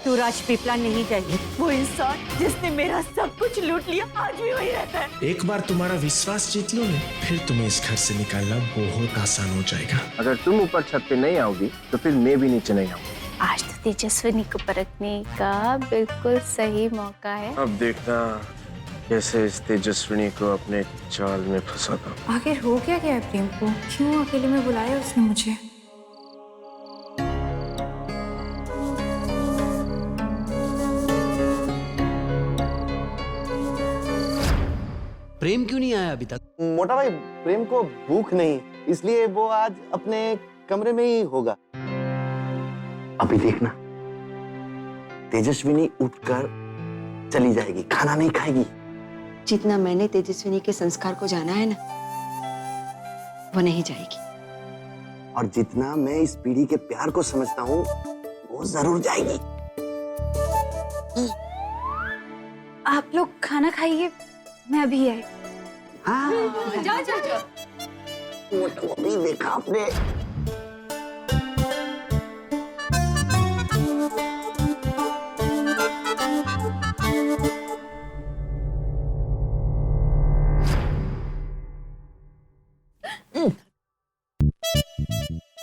तू राजपीपला नहीं जाएगी। वो इंसान जिसने मेरा सब कुछ लूट लिया आज भी वही रहता है। एक बार तुम्हारा विश्वास जीत लो ना, फिर तुम्हें इस घर से निकालना बहुत आसान हो जाएगा। अगर तुम ऊपर छत पे नहीं आओगी तो फिर मैं भी नीचे नहीं आऊंगा। आज तो तेजस्विनी को परखने का बिल्कुल सही मौका है। अब देखना कैसे इस तेजस्विनी को अपने जाल में फंसाता हूं। आखिर हो क्या गया है प्रेम को? क्यों अकेले में बुलाया उसने मुझे? प्रेम क्यों नहीं आया अभी तक? मोटा भाई, प्रेम को भूख नहीं, इसलिए वो आज अपने कमरे में ही होगा। अभी देखना, तेजस्विनी उठकर चली जाएगी, खाना नहीं खाएगी। जितना मैंने तेजस्विनी के संस्कार को जाना है ना, वो नहीं जाएगी। और जितना मैं इस पीढ़ी के प्यार को समझता हूँ, वो जरूर जाएगी। आप लोग खाना खाइए, मैं अभी आई। हाँ, जाओ जाओ जाओ। वो अभी देखा आपने।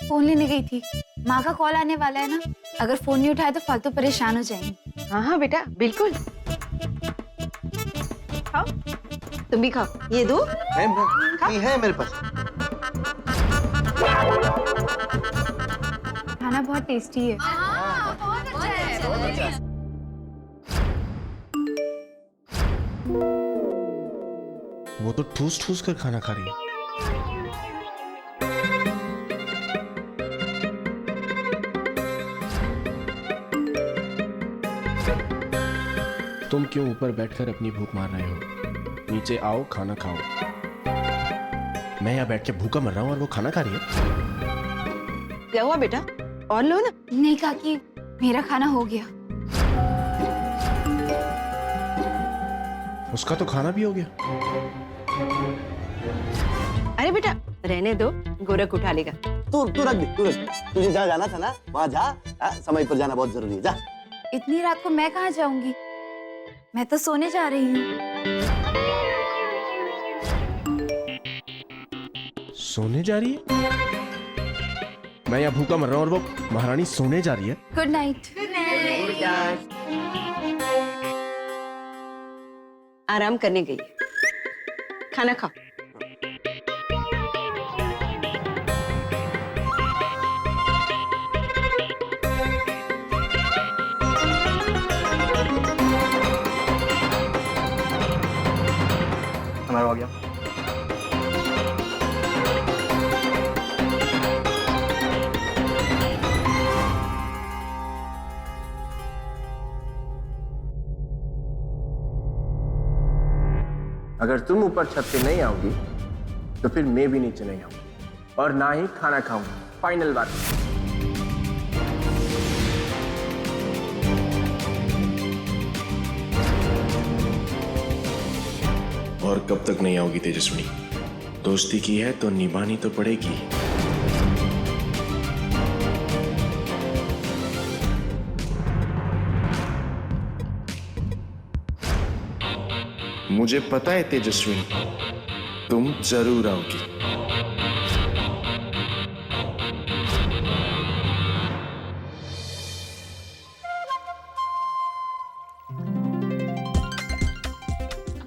फोन लेने गई थी, माँ का कॉल आने वाला है ना। अगर फोन नहीं उठाया तो फालतू परेशान हो जाएंगी। हाँ हाँ बेटा, बिल्कुल। खाओ, तुम भी खाओ। ये दो है मेरे पास। खाना बहुत टेस्टी है। वो तो ठूस ठूस कर खाना खा रही है। तुम क्यों ऊपर बैठकर अपनी भूख मार रहे हो? नीचे आओ, खाना खाओ। मैं यहाँ बैठ के भूखा मर रहा हूँ और वो खाना खा रही है। क्या हुआ बेटा? और लो ना। नहीं काकी, मेरा खाना हो गया। उसका तो खाना भी हो गया। अरे बेटा रहने दो, गोरख उठा लेगा। तू रख दे, तू रख दे। तुझे जहाँ जाना था ना, वहाँ जा। समय पर जाना बहुत जरूरी है, जा। इतनी रात को मैं कहाँ जाऊंगी? मैं तो सोने जा रही हूँ। सोने जा रही है? मैं यहाँ भूखा मर रहा हूँ और वो महारानी सोने जा रही है। Good night. आराम करने गई है। खाना खाओ। हमारा हो गया। अगर तुम ऊपर छत पे नहीं आओगी तो फिर मैं भी नीचे नहीं आऊंगा और ना ही खाना खाऊंगा। फाइनल बात। और कब तक नहीं आओगी तेजस्विनी? दोस्ती की है तो निभानी तो पड़ेगी। मुझे पता है तेजस्विनी, तुम जरूर आओगी।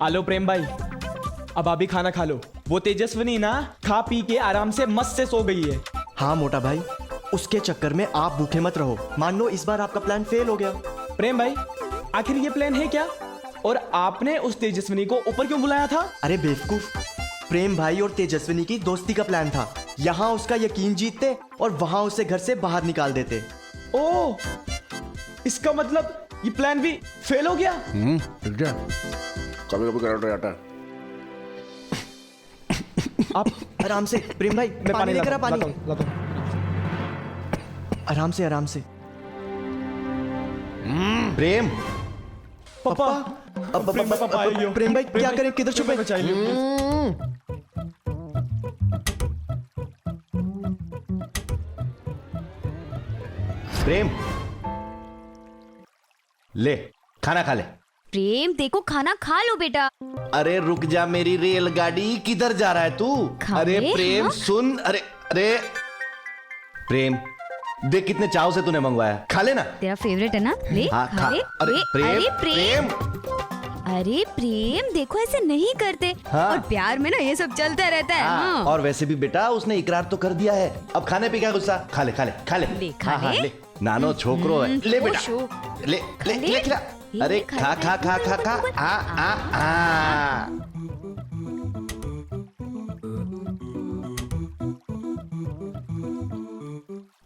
आलो प्रेम भाई, अब अभी खाना खा लो। वो तेजस्विनी ना खा पी के आराम से मस्त से सो गई है। हाँ मोटा भाई, उसके चक्कर में आप भूखे मत रहो। मान लो इस बार आपका प्लान फेल हो गया। प्रेम भाई, आखिर ये प्लान है क्या? और आपने उस तेजस्विनी को ऊपर क्यों बुलाया था? अरे बेवकूफ, प्रेम भाई और तेजस्विनी की दोस्ती का प्लान था। यहाँ उसका यकीन जीतते और वहां उसे घर से बाहर निकाल देते। ओह, इसका मतलब ये प्लान भी फेल हो गया। कभी कभी कराटा जाता है। आप आराम से प्रेम भाई, मैं पानी लेकर आ। लाता पानी हूं, लाता हूं। आराम से, आराम से। प्रेम पापा, पापा आइयो। प्रेम भाई क्या करें, किधर छुपे? प्रेम ले खाना खा ले। प्रेम देखो खाना खा लो बेटा। अरे रुक जा मेरी रेलगाड़ी, किधर जा रहा है तू? खा अरे ले, प्रेम हाँ? सुन, अरे अरे प्रेम देख कितने चाव से तूने मंगवाया, खा लेना। तेरा फेवरेट है ना, ले हाँ, खा खा। ले। अरे प्रेम, अरे प्रेम, अरे प्रेम देखो ऐसे नहीं करते। हाँ। और प्यार में ना ये सब चलता रहता है। हाँ। और वैसे भी बेटा उसने इकरार तो कर दिया है, अब खाने पे क्या गुस्सा? खा ले खा ले खा ले। ले, खा हाँ, ले। ले नानो छोकरो है, ले बेटा शो। ले ले ले। ले खिला। ये अरे खा खा खा खा खा खा आ।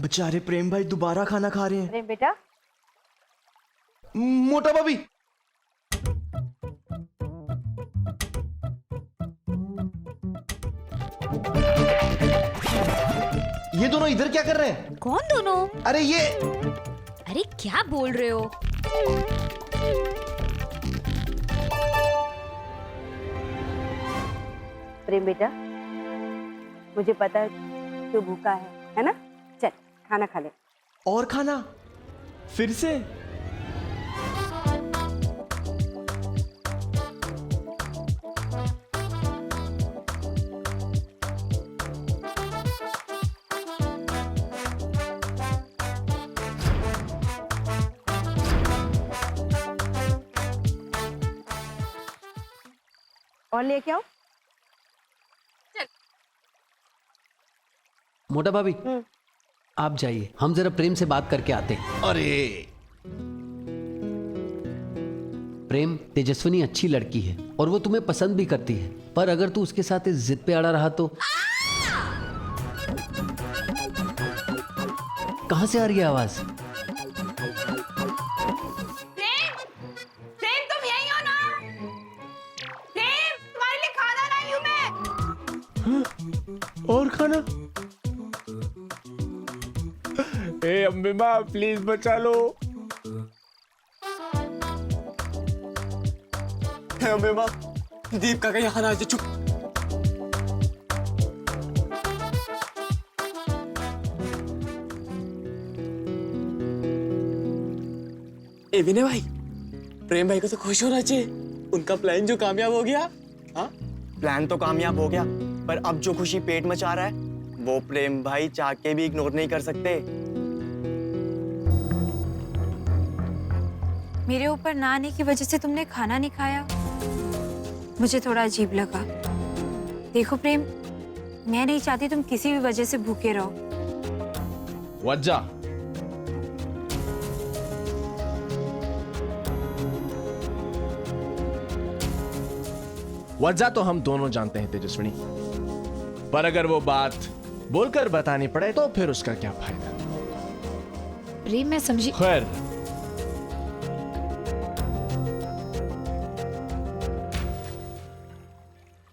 बेचारे प्रेम भाई दोबारा खाना खा रहे हैं। अरे बेटा, मोटा भाभी, ये दोनों इधर क्या कर रहे हैं? कौन दोनों? अरे ये अरे क्या बोल रहे हो? प्रेम बेटा, मुझे पता है तू भूखा है ना? चल खाना खा ले। और खाना फिर से? और लेके आओ। मोटा भाभी आप जाइए, हम जरा प्रेम से बात करके आते हैं। अरे प्रेम, तेजस्विनी अच्छी लड़की है और वो तुम्हें पसंद भी करती है, पर अगर तू उसके साथ इस जिद पे अड़ा रहा तो। कहां से आ रही है आवाज? प्रेम तुम यहीं हो ना? प्रेम तुम्हारे लिए खाना लाई हूं मैं। और खाना? ए अम्बे माँ प्लीज बचा लो। अम्बे माँ, दीप का यहाँ ना आ जा, चुप। ए विनय भाई, प्रेम भाई को तो खुश होना चाहिए, उनका प्लान जो कामयाब हो गया। हाँ, प्लान तो कामयाब हो गया, पर अब जो खुशी पेट मचा रहा है वो प्रेम भाई चाह के भी इग्नोर नहीं कर सकते। मेरे ऊपर ना आने की वजह से तुमने खाना नहीं खाया, मुझे थोड़ा अजीब लगा। देखो प्रेम, मैं नहीं चाहती तुम किसी भी वजह से भूखे रहो। वज्जा वज्जा तो हम दोनों जानते हैं तेजस्विनी, पर अगर वो बात बोलकर बतानी पड़े तो फिर उसका क्या फायदा? प्रेम मैं समझी। खैर,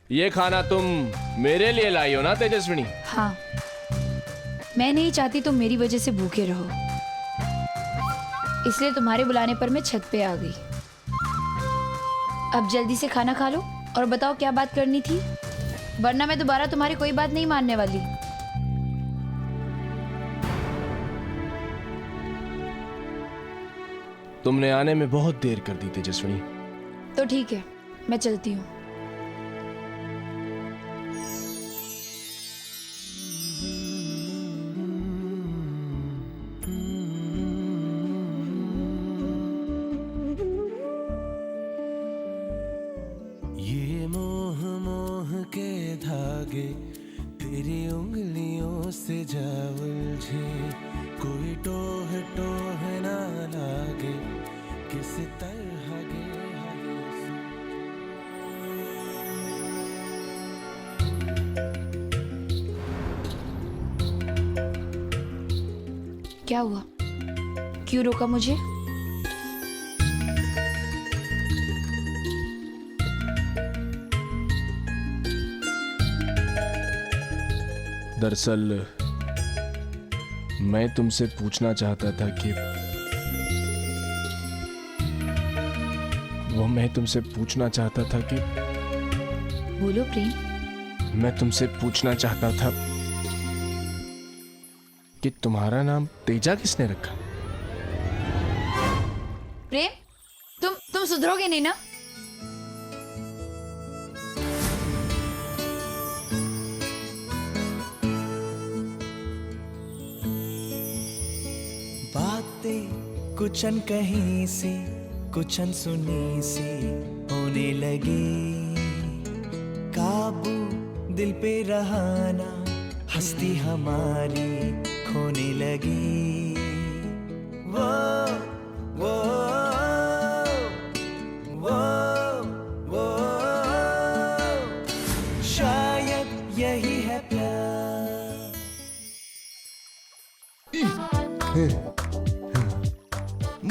ये खाना तुम मेरे लिए लाई हो ना तेजस्विनी? हाँ, मैं नहीं चाहती तुम मेरी वजह से भूखे रहो, इसलिए तुम्हारे बुलाने पर मैं छत पे आ गई। अब जल्दी से खाना खा लो और बताओ क्या बात करनी थी, वरना मैं दोबारा तुम्हारी कोई बात नहीं मानने वाली। तुमने आने में बहुत देर कर दी तेजस्विनी। तो ठीक है, मैं चलती हूँ। ये मोह मोह के धागे तेरी उंगलियों से जा उलझे, कोई टोह टोह ना लागे किस तरह गे। क्या हुआ? क्यों रोका मुझे? दरअसल मैं तुमसे पूछना चाहता था कि मैं तुमसे पूछना चाहता था कि बोलो प्रेम। मैं तुमसे पूछना चाहता था कि तुम्हारा नाम तेजा किसने रखा? प्रेम तुम सुधरोगे नहीं ना? बातें कुछ अनकही सी, कुछ अनसुनी सी होने लगी, काबू दिल पे रहाना, हस्ती हमारी खोने लगी। वो वो वो वो शायद यही है प्यार।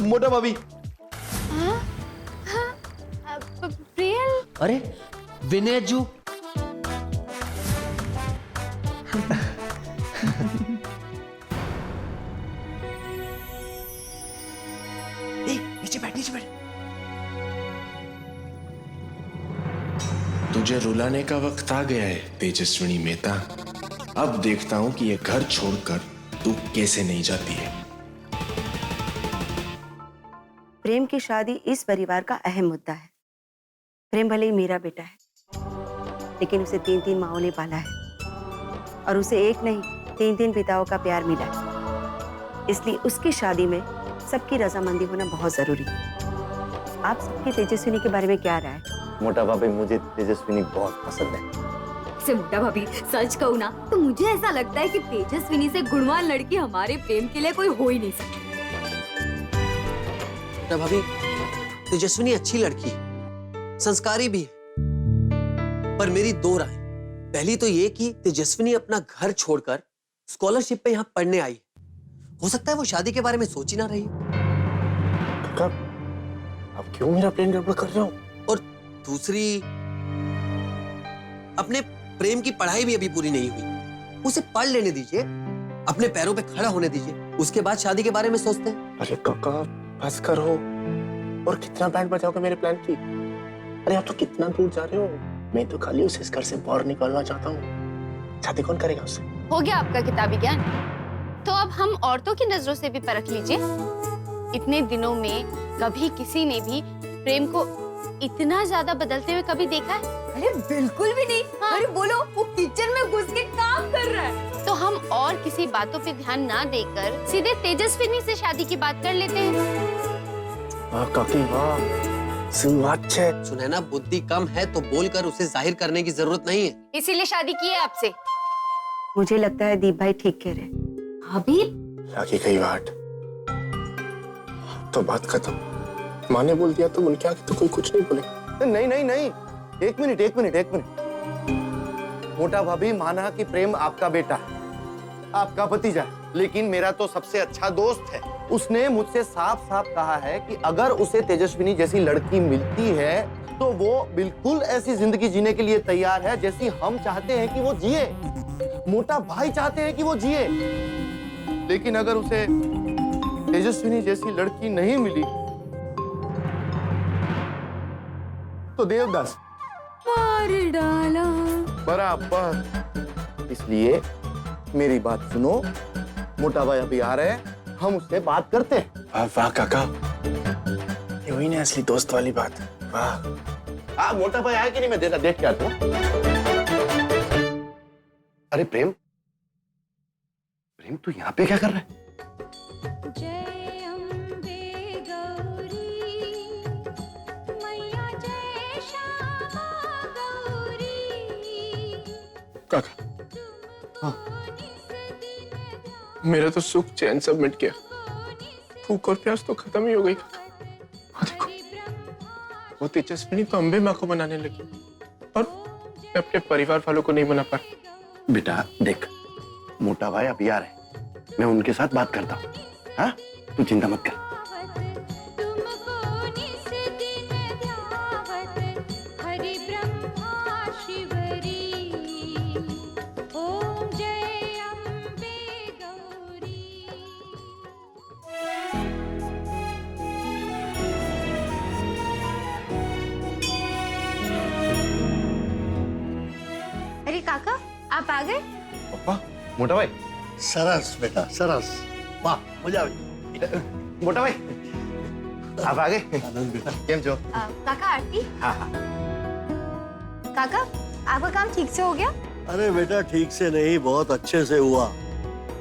मोटा भाभी। प्रियल, अरे विनय जू, नीचे बैठ नीचे बैठ। तुझे रुलाने का वक्त आ गया है तेजस्विनी मेहता। अब देखता हूं कि ये घर छोड़कर तू कैसे नहीं जाती है। प्रेम की शादी इस परिवार का अहम मुद्दा है। प्रेम भले ही मेरा बेटा है, लेकिन उसे 3-3 माओं ने पाला है और उसे एक नहीं 3-3 पिताओं का प्यार मिला है। इसलिए उसकी शादी में सबकी रजामंदी होना बहुत जरूरी है। आप सबकी तेजस्विनी के बारे में क्या राय है? मोटा भाभी, मुझे तेजस्विनी बहुत पसंद है। से मोटा भाभी, सच कहूँ ना तो मुझे ऐसा लगता है कि तेजस्विनी से गुणवान लड़की हमारे प्रेम के लिए कोई हो ही नहीं सकती। मोटा भाभी, तेजस्विनी अच्छी लड़की है, संस्कारी भी है, पर मेरी 2 राय। पहली तो ये कि तेजस्विनी अपना घर छोड़कर स्कॉलरशिप पे यहाँ पढ़ने आई है। हो सकता है वो शादी के बारे में सोच ही ना रही। अब क्यों मेरा प्लान गड़बड़ कर रहे हो? और दूसरी, अपने प्रेम की पढ़ाई भी अभी पूरी नहीं हुई, उसे पढ़ लेने दीजिए, अपने पैरों पे खड़ा होने दीजिए, उसके बाद शादी के बारे में सोचते हैं। अरे काका बस करो। और कितना बैंड बजाओगे मेरे प्लान की? अरे आप तो कितना दूर जा रहे हो। मैं तो खाली उसे इस घर से बाहर निकालना चाहता हूँ। शादी कौन करेगा उससे? हो गया आपका किताबी ज्ञान। तो अब हम औरतों की नजरों से भी परख लीजिए। इतने दिनों में कभी किसी ने भी प्रेम को इतना ज्यादा बदलते हुए कभी देखा है? अरे बिल्कुल भी नहीं। हाँ। अरे बोलो, वो किचन में घुस के काम कर रहा है। तो हम और किसी बातों पे ध्यान ना देकर सीधे तेजस्विनी से शादी की बात कर लेते हैं। वाह काकी वाह, सुनैना, बुद्धि कम है तो बोलकर उसे जाहिर करने की जरूरत नहीं है। इसीलिए शादी की है आपसे। मुझे लगता है दीप भाई ठीक कह रहे हैं। अभी लागी गई बात, तो बात खत्म। माँ ने बोल दिया तो उनके आगे तो कोई कुछ नहीं बोले। नहीं नहीं नहीं, एक मिनट। मोटा भाभी, माना कि प्रेम आपका बेटा है, आपका भतीजा, लेकिन मेरा तो सबसे अच्छा दोस्त है। उसने मुझसे साफ साफ कहा है कि अगर उसे तेजस्विनी जैसी लड़की मिलती है तो वो बिल्कुल ऐसी जिंदगी जीने के लिए तैयार है जैसी हम चाहते हैं कि वो जिए, मोटा भाई चाहते हैं कि वो जिए। लेकिन अगर उसे तेजस्विनी जैसी लड़की नहीं मिली तो देवदास मार डाला। बराबर। इसलिए मेरी बात सुनो, मोटा भाई अभी आ रहे हैं, हम उससे बात करते हैं। वाह वाह काका, ये हुई ना असली दोस्त वाली बात। वाह। मोटा भाई आया कि नहीं, मैं देख के आता हूं। अरे प्रेम, तू यहाँ पे क्या कर रहा है? काका, हाँ। मेरा तो सुख चैन सब मिट गया, भूख और प्यास तो खत्म ही हो गई। हाँ देखो, वो तेजस्विनी तो अम्बे माँ को बनाने लगी और मैं अपने परिवार वालों को नहीं बना पा। बेटा देख, मोटा भाई अभी आ रहे हैं, मैं उनके साथ बात करता हूँ। हाँ, तू चिंता मत कर। अरे काका, आप आ गए? पापा, मोटा भाई। सरस बेटा सरस, वाह मजा आ गई। मोटा भाई, आप आ गए? केम जो? काका आरती। हाँ हाँ। काका आपका काम ठीक से हो गया? अरे बेटा ठीक से नहीं, बहुत अच्छे से हुआ।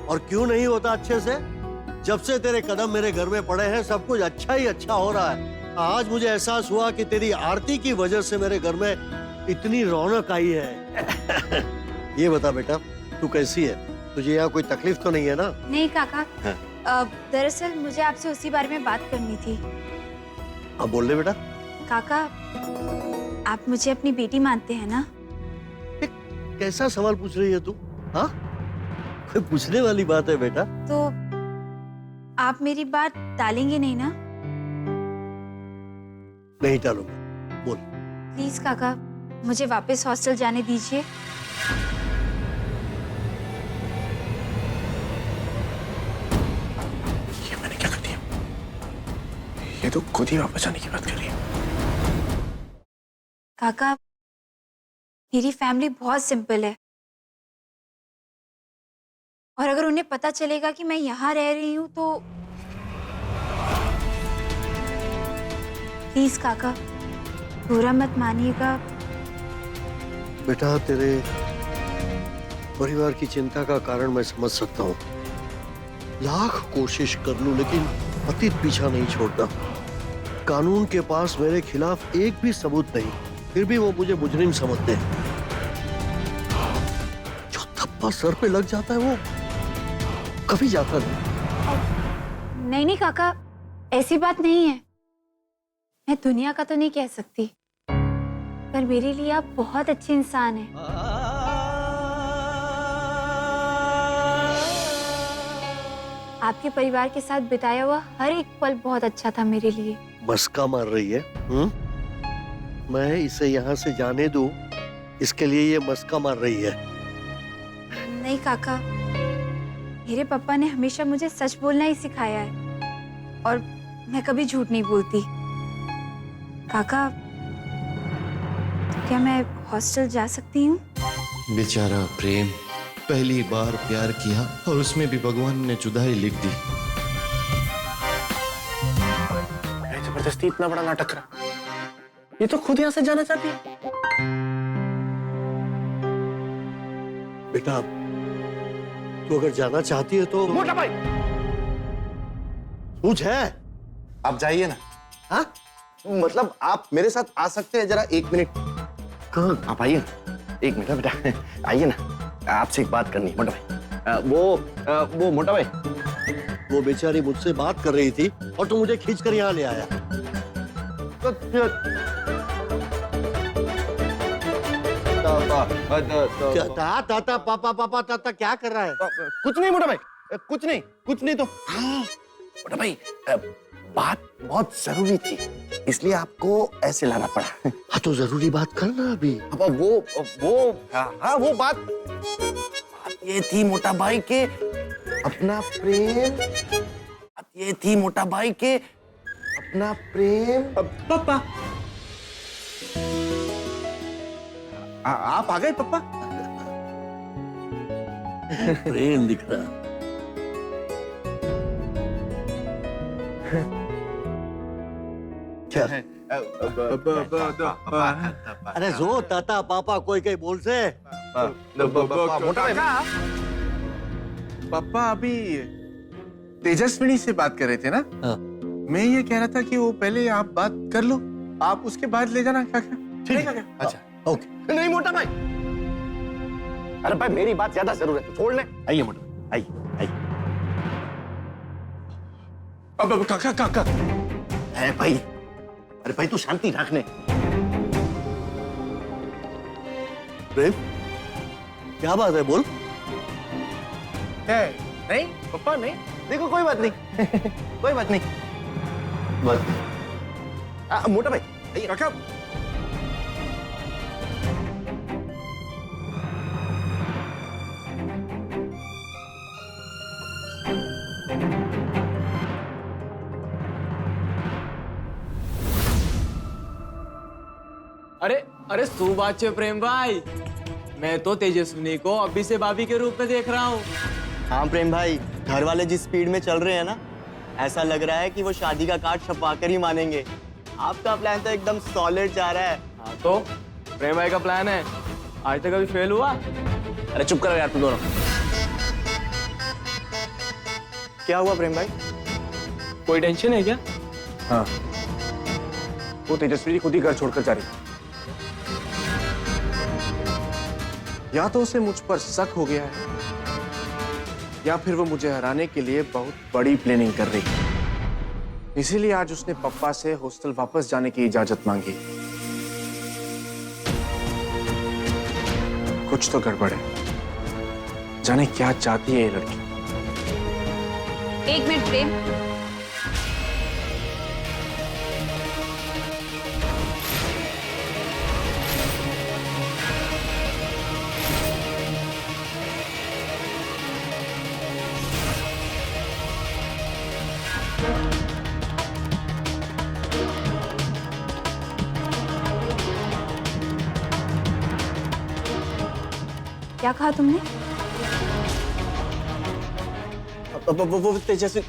और क्यों नहीं होता अच्छे से? जब से तेरे कदम मेरे घर में पड़े हैं सब कुछ अच्छा ही अच्छा हो रहा है। आज मुझे एहसास हुआ कि तेरी आरती की वजह से मेरे घर में इतनी रौनक आई है। ये बता बेटा, तू कैसी है? तुझे यहाँ कोई तकलीफ तो नहीं है ना? नहीं काका, हाँ। दरअसल मुझे आपसे उसी बारे में बात करनी थी। अब बोल ले बेटा। काका, आप मुझे अपनी बेटी मानते हैं ना? कैसा सवाल पूछ रही है तू? हाँ, कोई पूछने वाली बात है बेटा? तो आप मेरी बात टालेंगे नहीं ना? नहीं टालूंगा, बोल। प्लीज काका, मुझे वापस हॉस्टल जाने दीजिए। ये मैंने क्या कर दिया? ये तो खुद ही वापस आने की बात कर रही है। काका, मेरी फैमिली बहुत सिंपल है और अगर उन्हें पता चलेगा कि मैं यहाँ रह रही हूँ तो प्लीज काका, बुरा मत मानिएगा। बेटा तेरे परिवार की चिंता का कारण मैं समझ सकता हूँ। लाख कोशिश कर लूं लेकिन अतीत पीछा नहीं छोड़ता। कानून के पास मेरे खिलाफ एक भी सबूत नहीं, फिर भी वो मुझे मुजरिम समझते हैं। जो थप्पा सर पे लग जाता है वो कभी जाता नहीं। नहीं काका, ऐसी बात नहीं है। मैं दुनिया का तो नहीं कह सकती, पर मेरे लिए आप बहुत अच्छे इंसान हैं। आपके परिवार के साथ बिताया हुआ हर एक पल बहुत अच्छा था मेरे लिए। मस्का मार रही है? मैं इसे यहाँ से जाने दूं, इसके लिए ये मस्का मार रही है। नहीं काका, मेरे पापा ने हमेशा मुझे सच बोलना ही सिखाया है और मैं कभी झूठ नहीं बोलती। काका, क्या मैं हॉस्टल जा सकती हूँ? बेचारा प्रेम, पहली बार प्यार किया और उसमें भी भगवान ने जुदाई लिख दी। जबरदस्ती इतना बड़ा नाटक करा, ये तो खुद यहाँ से जाना चाहती है। बेटा तू अगर जाना चाहती है तो मोटा भाई, पूछ है। आप जाइए ना। हाँ, मतलब आप मेरे साथ आ सकते हैं? जरा एक मिनट। कहाँ? आप आइए ना, एक मिनट बेटा, आइए ना, आपसे एक बात करनी है मोटा भाई। वो मोटा भाई, वो बेचारी मुझसे बात कर रही थी और तू मुझे खींचकर यहाँ ले आया। क्या ताता पापा पापा ताता क्या कर रहा है? कुछ नहीं मोटा भाई, कुछ नहीं तो हाँ मोटा भाई, बात बहुत जरूरी थी इसलिए आपको ऐसे लाना पड़ा। हाँ तो जरूरी बात करना अभी। अब वो बात ये थी मोटा भाई के अपना प्रेम। ये थी मोटा भाई के अपना प्रेम। पापा, आप आ गए पापा? प्रेम दिख रहा। क्या? अरे जो ताता पापा कोई कहीं बोल से। मोटा भाई, पापा अभी तेजस्विनी से बात कर रहे थे ना? हाँ। मैं ये कह रहा था कि वो पहले आप बात कर लो, आप उसके बाद ले जाना काका। ठीक है। अच्छा ओके। नहीं मोटा भाई, अरे भाई मेरी बात ज्यादा जरूरत है, छोड़ ले। आइए मोटा भाई, आइए। अब काका है भाई, अरे भाई तू शांति रखने। प्रेम क्या बात है, बोल। है नहीं पापा, नहीं, देखो कोई बात नहीं। कोई बात नहीं। मोटा भाई आइए। काका अरे सुबाचे प्रेम भाई, मैं तो तेजस्विनी को अभी से भाभी के रूप में देख रहा हूँ। हाँ प्रेम भाई, घर वाले जिस स्पीड में चल रहे हैं ना, ऐसा लग रहा है कि वो शादी का कार्ड छपवा कर ही मानेंगे। आपका प्लान तो एकदम सॉलिड जा रहा है। हाँ तो प्रेम भाई का प्लान है, आज तक अभी फेल हुआ? अरे चुप करो यार तुम दोनों। क्या हुआ प्रेम भाई? कोई टेंशन है क्या? हाँ, वो तेजस्वी खुद ही घर छोड़कर जा रही है। या तो उसे मुझ पर शक हो गया है, या फिर वो मुझे हराने के लिए बहुत बड़ी प्लानिंग कर रही है। इसीलिए आज उसने पप्पा से हॉस्टल वापस जाने की इजाजत मांगी। कुछ तो गड़बड़ है, जाने क्या चाहती है ये लड़की। एक मिनट प्रेम, क्या कहा तुमने? वो तेजस्वी